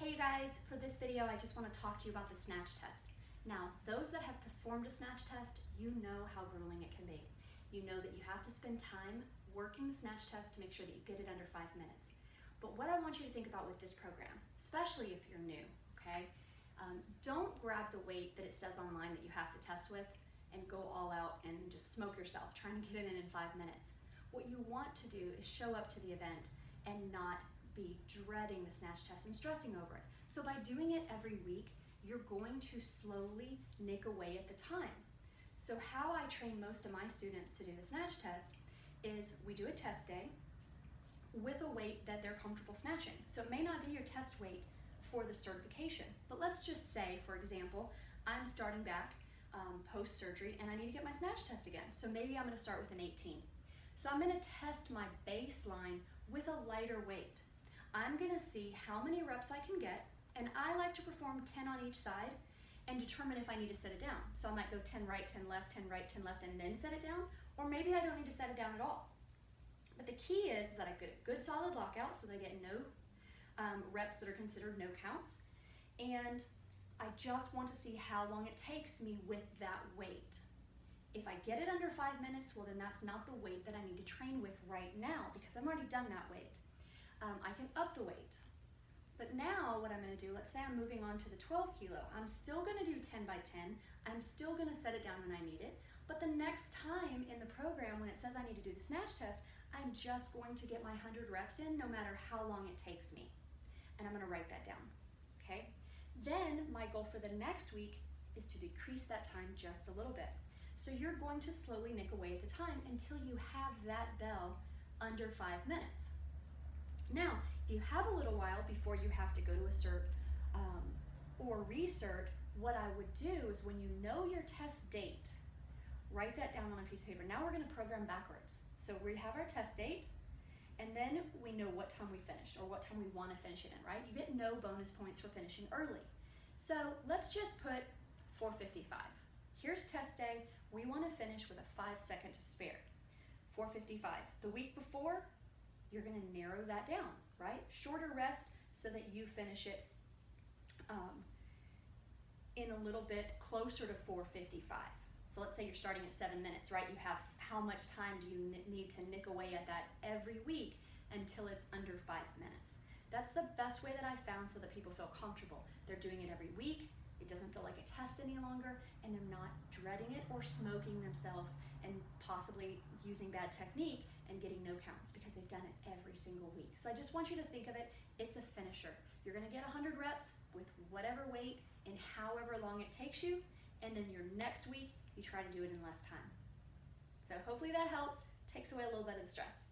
Hey you guys, for this video I just want to talk to you about the Snatch test. Now, those that have performed a Snatch test, you know how grueling it can be. You know that you have to spend time working the Snatch test to make sure that you get it under 5 minutes. But what I want you to think about with this program, especially if you're new, okay? Don't grab the weight that it says online that you have to test with and go all out and just smoke yourself trying to get it in 5 minutes. What you want to do is show up to the event and not be dreading the Snatch test and stressing over it. So by doing it every week, you're going to slowly nick away at the time. So how I train most of my students to do the Snatch test is we do a test day with a weight that they're comfortable snatching. So it may not be your test weight for the certification, but let's just say, for example, I'm starting back post-surgery and I need to get my Snatch test again. So maybe I'm gonna start with an 18. So I'm gonna test my baseline with a lighter weight. I'm gonna see how many reps I can get, and I like to perform 10 on each side and determine if I need to set it down. So I might go 10 right, 10 left, 10 right, 10 left, and then set it down, or maybe I don't need to set it down at all. But the key is that I get a good solid lockout so that I get no reps that are considered no counts, and I just want to see how long it takes me with that weight. If I get it under 5 minutes, well then that's not the weight that I need to train with right now because I've already done that weight. I can up the weight. But now what I'm gonna do, let's say I'm moving on to the 12 kilo. I'm still gonna do 10 by 10. I'm still gonna set it down when I need it. But the next time in the program when it says I need to do the Snatch test, I'm just going to get my 100 reps in no matter how long it takes me. And I'm gonna write that down, okay? Then my goal for the next week is to decrease that time just a little bit. So you're going to slowly nick away at the time until you have that bell under 5 minutes. Now, if you have a little while before you have to go to a cert or recert, what I would do is when you know your test date, write that down on a piece of paper. Now we're gonna program backwards. So we have our test date, and then we know what time we finished or what time we wanna finish it in, right? You get no bonus points for finishing early. So let's just put 4:55. Here's test day. We wanna finish with a 5 second to spare. 4:55. The week before, you're gonna narrow that down, right? Shorter rest so that you finish it in a little bit closer to 4:55. So let's say you're starting at 7 minutes, right? You have how much time do you need to nick away at that every week until it's under 5 minutes. That's the best way that I found so that people feel comfortable. They're doing it every week. It doesn't feel like a test any longer, and they're not dreading it or smoking themselves and possibly using bad technique and getting no counts because they've done it every single week. So I just want you to think of it, it's a finisher. You're gonna get 100 reps with whatever weight and however long it takes you, and then your next week, you try to do it in less time. So hopefully that helps, takes away a little bit of the stress.